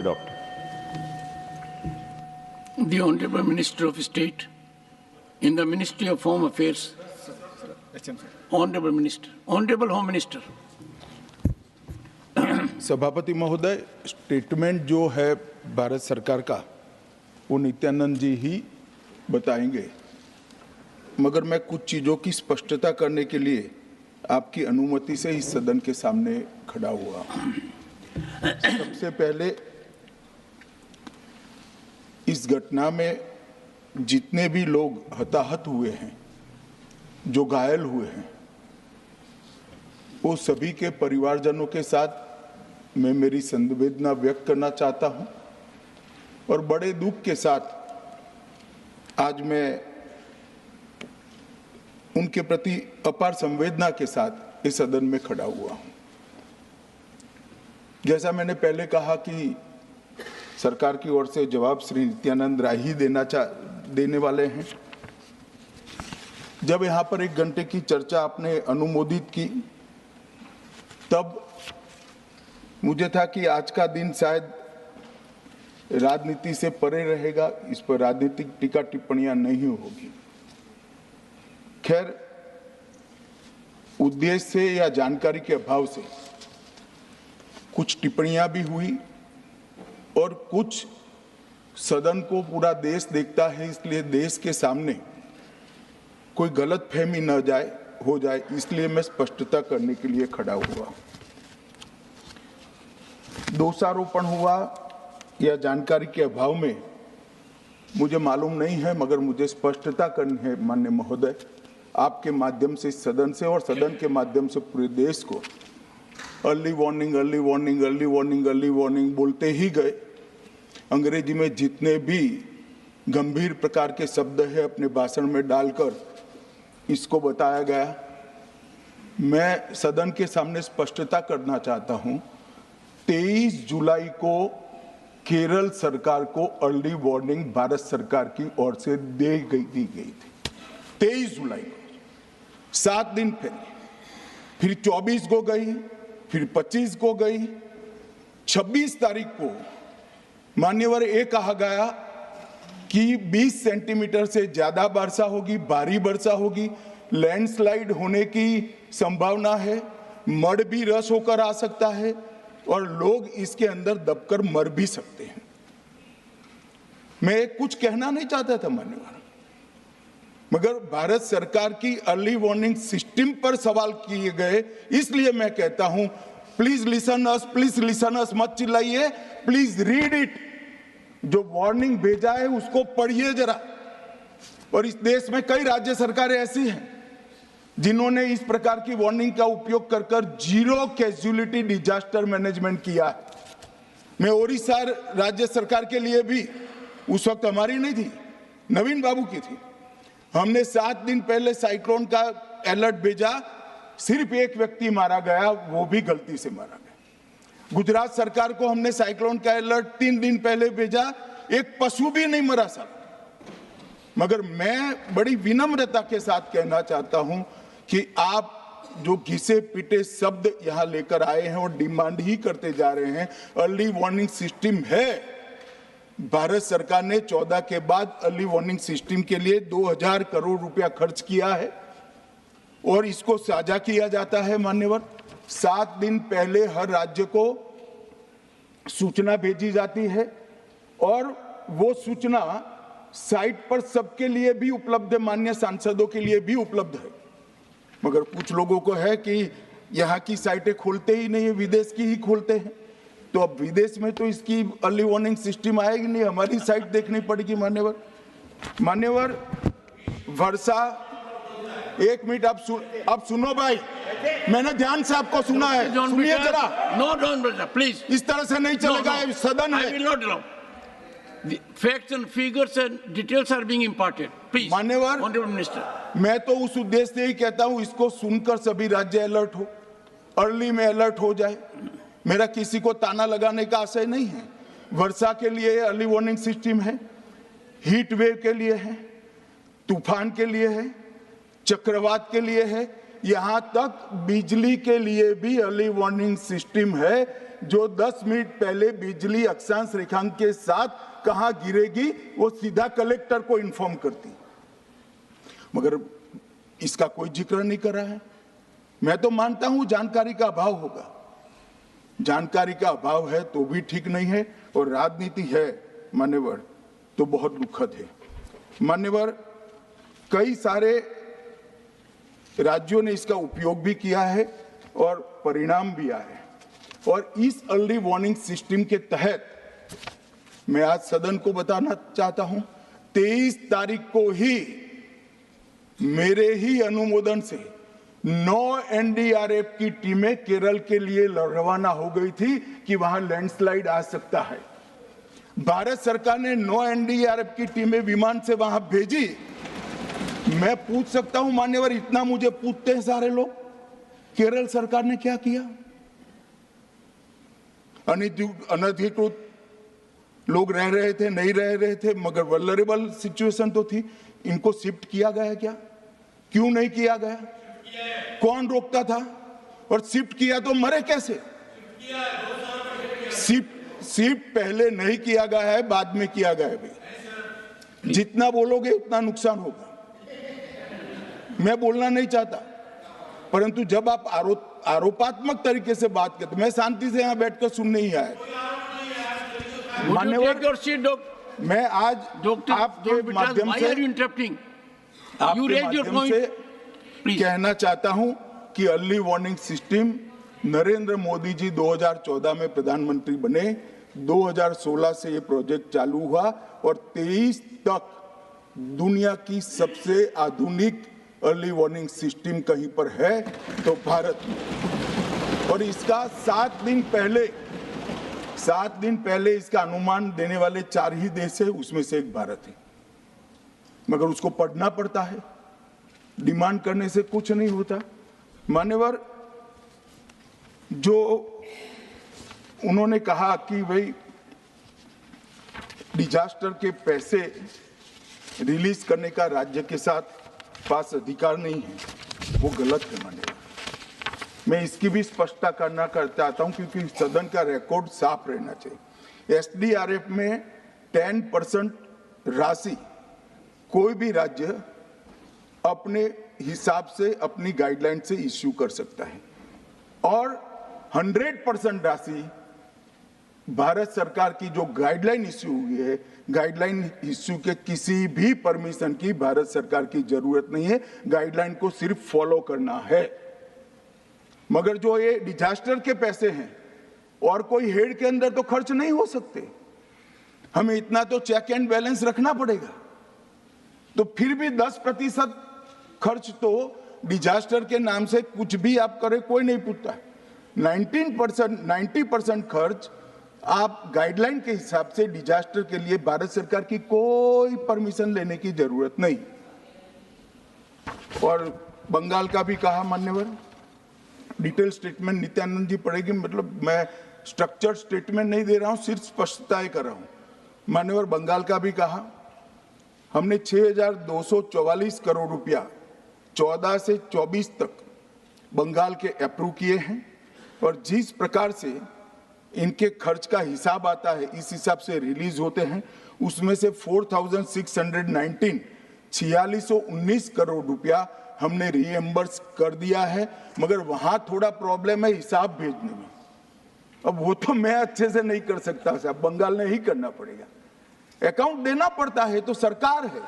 Doctor. The Honorable Minister of State in the Ministry of Home Affairs. Honorable Minister, Honorable Home Minister. सभापति महोदय, statement जो है भारत सरकार का वो नित्यानंद जी ही बताएंगे, मगर मैं कुछ चीज़ों की स्पष्टता करने के लिए आपकी अनुमति से इस सदन के सामने खड़ा हुआ। सबसे पहले इस घटना में जितने भी लोग हताहत हुए हैं, जो घायल हुए हैं, वो सभी के परिवारजनों के साथ मैं मेरी संवेदना व्यक्त करना चाहता हूं और बड़े दुख के साथ आज मैं उनके प्रति अपार संवेदना के साथ इस सदन में खड़ा हुआ हूं। जैसा मैंने पहले कहा कि सरकार की ओर से जवाब श्री नित्यानंद राय ही देने वाले हैं। जब यहाँ पर 1 घंटे की चर्चा आपने अनुमोदित की, तब मुझे था कि आज का दिन शायद राजनीति से परे रहेगा, इस पर राजनीतिक टीका टिप्पणियां नहीं होगी। खैर, उद्देश्य से या जानकारी के अभाव से कुछ टिप्पणियां भी हुई और कुछ सदन को पूरा देश देखता है, इसलिए देश के सामने कोई गलतफहमी न हो जाए, इसलिए मैं स्पष्टता करने के लिए खड़ा हुआ। दोषारोपण हुआ या जानकारी के अभाव में मुझे मालूम नहीं है, मगर मुझे स्पष्टता करनी है माननीय महोदय, आपके माध्यम से सदन से और सदन के माध्यम से पूरे देश को। Early warning early warning early warning early warning बोलते ही गए। अंग्रेजी में जितने भी गंभीर प्रकार के शब्द है अपने भाषण में डालकर इसको बताया गया। मैं सदन के सामने स्पष्टता करना चाहता हूं, 23 जुलाई को केरल सरकार को अर्ली वार्निंग भारत सरकार की ओर से दी गई थी। 23 जुलाई को 7 दिन पहले, फिर 24 को गई, फिर 25 को गई, 26 तारीख को मान्यवर ये कहा गया कि 20 सेंटीमीटर से ज्यादा वर्षा होगी, भारी वर्षा होगी, लैंडस्लाइड होने की संभावना है, मड भी रस होकर आ सकता है और लोग इसके अंदर दबकर मर भी सकते हैं। मैं कुछ कहना नहीं चाहता था मान्यवर, मगर भारत सरकार की अर्ली वार्निंग सिस्टम पर सवाल किए गए, इसलिए मैं कहता हूं प्लीज लिसन अस, मत चिल्लाइए, प्लीज रीड इट। जो वार्निंग भेजा है उसको पढ़िए जरा। और इस देश में कई राज्य सरकारें ऐसी हैं जिन्होंने इस प्रकार की वार्निंग का उपयोग कर जीरो कैजुअलिटी डिजास्टर मैनेजमेंट किया है। मैं ओडिशा राज्य सरकार के लिए भी, उस वक्त हमारी नहीं थी, नवीन बाबू की थी, हमने 7 दिन पहले साइक्लोन का अलर्ट भेजा, सिर्फ 1 व्यक्ति मारा गया, वो भी गलती से मारा गया। गुजरात सरकार को हमने साइक्लोन का अलर्ट 3 दिन पहले भेजा, 1 पशु भी नहीं मरा साहब। मगर मैं बड़ी विनम्रता के साथ कहना चाहता हूं कि आप जो घिसे पिटे शब्द यहां लेकर आए हैं और डिमांड ही करते जा रहे हैं, अर्ली वार्निंग सिस्टम है। भारत सरकार ने 14 के बाद अर्ली वार्निंग सिस्टम के लिए 2000 करोड़ रुपया खर्च किया है और इसको साझा किया जाता है मान्यवर। 7 दिन पहले हर राज्य को सूचना भेजी जाती है और वो सूचना साइट पर सबके लिए भी उपलब्ध है, माननीय सांसदों के लिए भी उपलब्ध है। मगर कुछ लोगों को है कि यहाँ की साइटें खोलते ही नहीं है, विदेश की ही खोलते हैं। तो अब विदेश में तो इसकी अर्ली वार्निंग सिस्टम आएगी नहीं, हमारी साइट देखनी पड़ेगी मान्यवर। वर्षा, 1 मिनट आप सुनो भाई, मैंने ध्यान से आपको सुना है, सुनिए जरा। No, please. इस तरह से नहीं चलेगा, सदन है। I will not allow. The facts and figures and details are being imparted. Please, मान्यवर, Honorable Minister. मैं तो उस उद्देश्य से ही कहता हूं इसको सुनकर सभी राज्य अलर्ट हो, अर्ली में अलर्ट हो जाए। मेरा किसी को ताना लगाने का आशय नहीं है। वर्षा के लिए अर्ली वार्निंग सिस्टम है, हीट वेव के लिए है, तूफान के लिए है, चक्रवात के लिए है, यहां तक बिजली के लिए भी अर्ली वार्निंग सिस्टम है जो 10 मिनट पहले बिजली अक्षांश रेखांक के साथ कहां गिरेगी वो सीधा कलेक्टर को इन्फॉर्म करती, मगर इसका कोई जिक्र नहीं कर रहा है। मैं तो मानता हूं जानकारी का अभाव होगा, जानकारी का अभाव है तो भी ठीक नहीं है, और राजनीति है मान्यवर तो बहुत दुखद है। मान्यवर, कई सारे राज्यों ने इसका उपयोग भी किया है और परिणाम भी आए, और इस अर्ली वार्निंग सिस्टम के तहत मैं आज सदन को बताना चाहता हूं, 23 तारीख को ही मेरे ही अनुमोदन से 9 एनडीआरएफ की टीमें केरल के लिए रवाना हो गई थी कि वहां लैंडस्लाइड आ सकता है। भारत सरकार ने 9 एनडीआरएफ की टीमें विमान से वहां भेजी। मैं पूछ सकता हूं मान्यवर, इतना मुझे पूछते हैं सारे लोग, केरल सरकार ने क्या किया? अनधिकृत लोग रह रहे थे, नहीं रह रहे थे, मगर वल्नरेबल सिचुएशन तो थी। इनको शिफ्ट किया गया क्या? क्यों नहीं किया गया? कौन रोकता था? और शिफ्ट किया तो मरे कैसे? शिफ्ट पहले नहीं किया गया है, बाद में किया गया है। जितना बोलोगे उतना नुकसान होगा। मैं बोलना नहीं चाहता, परंतु जब आप आरोपात्मक तरीके से बात करते, मैं शांति से यहां बैठकर सुनने ही आया। मान्यवर, मैं आज आपके माध्यम से कहना चाहता हूं कि early warning system Narendra Modi ji 2014 में प्रधानमंत्री बने, 2016 से ये प्रोजेक्ट चालू हुआ और 23 तक दुनिया की सबसे आधुनिक अर्ली वार्निंग सिस्टम कहीं पर है तो भारत में। और इसका 7 दिन पहले इसका अनुमान देने वाले 4 ही देश है, उसमें से एक भारत है। मगर उसको पढ़ना पड़ता है, डिमांड करने से कुछ नहीं होता। मान्यवर, जो उन्होंने कहा कि भाई डिजास्टर के पैसे रिलीज करने का राज्य के साथ पास अधिकार नहीं है, वो गलत है। मान्यवर, मैं इसकी भी स्पष्टता करना चाहता हूं क्योंकि सदन का रिकॉर्ड साफ रहना चाहिए। एसडीआरएफ में 10% राशि कोई भी राज्य अपने हिसाब से, अपनी गाइडलाइन से इश्यू कर सकता है, और 100% राशि भारत सरकार की जो गाइडलाइन इश्यू हुई है, गाइडलाइन इश्यू के किसी भी परमिशन की भारत सरकार की जरूरत नहीं है, गाइडलाइन को सिर्फ फॉलो करना है। मगर जो ये डिजास्टर के पैसे हैं और कोई हेड के अंदर तो खर्च नहीं हो सकते, हमें इतना तो चेक एंड बैलेंस रखना पड़ेगा। तो फिर भी 10% खर्च तो डिजास्टर के नाम से कुछ भी आप करें कोई नहीं पूछता है। 90% खर्च आप गाइडलाइन के हिसाब से डिजास्टर के लिए भारत सरकार की कोई परमिशन लेने की जरूरत नहीं। और बंगाल का भी कहा मान्यवर, डिटेल स्टेटमेंट नित्यानंद जी पढ़ेगी, मतलब मैं स्ट्रक्चर स्टेटमेंट नहीं दे रहा हूं, सिर्फ स्पष्टताएं कर रहा हूं। मान्यवर, बंगाल का भी कहा, हमने 6,244 करोड़ रुपया 14 से 24 तक बंगाल के अप्रूव किए हैं, और जिस प्रकार से इनके खर्च का हिसाब आता है इस हिसाब से रिलीज होते हैं। उसमें से 4619 करोड़ रुपया हमने रीएम्बर्स कर दिया है, मगर वहां थोड़ा प्रॉब्लम है हिसाब भेजने में। अब वो तो मैं अच्छे से नहीं कर सकता साहब, बंगाल ने ही करना पड़ेगा। अकाउंट देना पड़ता है तो सरकार है,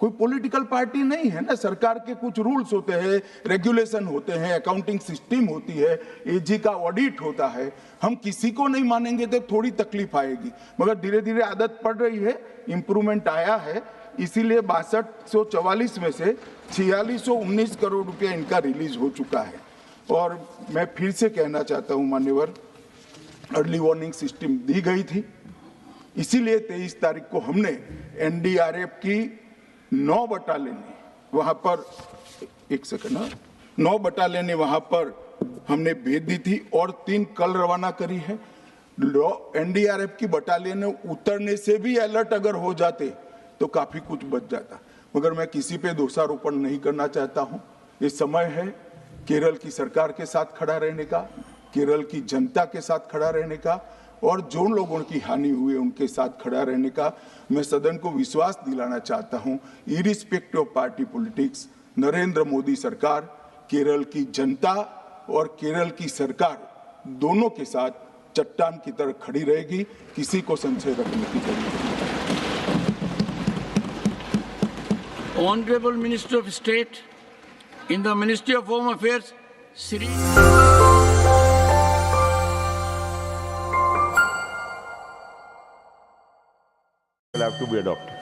कोई पॉलिटिकल पार्टी नहीं है ना। सरकार के कुछ रूल्स होते हैं, रेगुलेशन होते हैं, अकाउंटिंग सिस्टम होती है, एजी का ऑडिट होता है। हम किसी को नहीं मानेंगे तो थोड़ी तकलीफ आएगी, मगर धीरे धीरे आदत पड़ रही है, इंप्रूवमेंट आया है। इसीलिए 6244 में से 4619 करोड़ रुपया इनका रिलीज हो चुका है। और मैं फिर से कहना चाहता हूं मान्यवर, अर्ली वार्निंग सिस्टम दी गई थी, इसीलिए 23 तारीख को हमने एनडीआरएफ की 9 बटालियन वहां पर, 9 बटालियन वहां पर हमने भेज दी थी और 3 कल रवाना करी है। एनडीआरएफ की बटालियन उतरने से भी अलर्ट अगर हो जाते तो काफी कुछ बच जाता, मगर मैं किसी पे दोषारोपण नहीं करना चाहता हूं। ये समय है केरल की सरकार के साथ खड़ा रहने का, केरल की जनता के साथ खड़ा रहने का और जो लोगों की हानि हुई है उनके साथ खड़ा रहने का मैं सदन को विश्वास दिलाना चाहता हूं। Irrespective of party politics, Narendra Modi सरकार केरल की जनता और केरल की सरकार दोनों के साथ चट्टान की तरह खड़ी रहेगी, किसी को संशय रखने की जरूरत नहीं। Honorable Minister of State in the Ministry of Home Affairs, Sri will have to be adopted.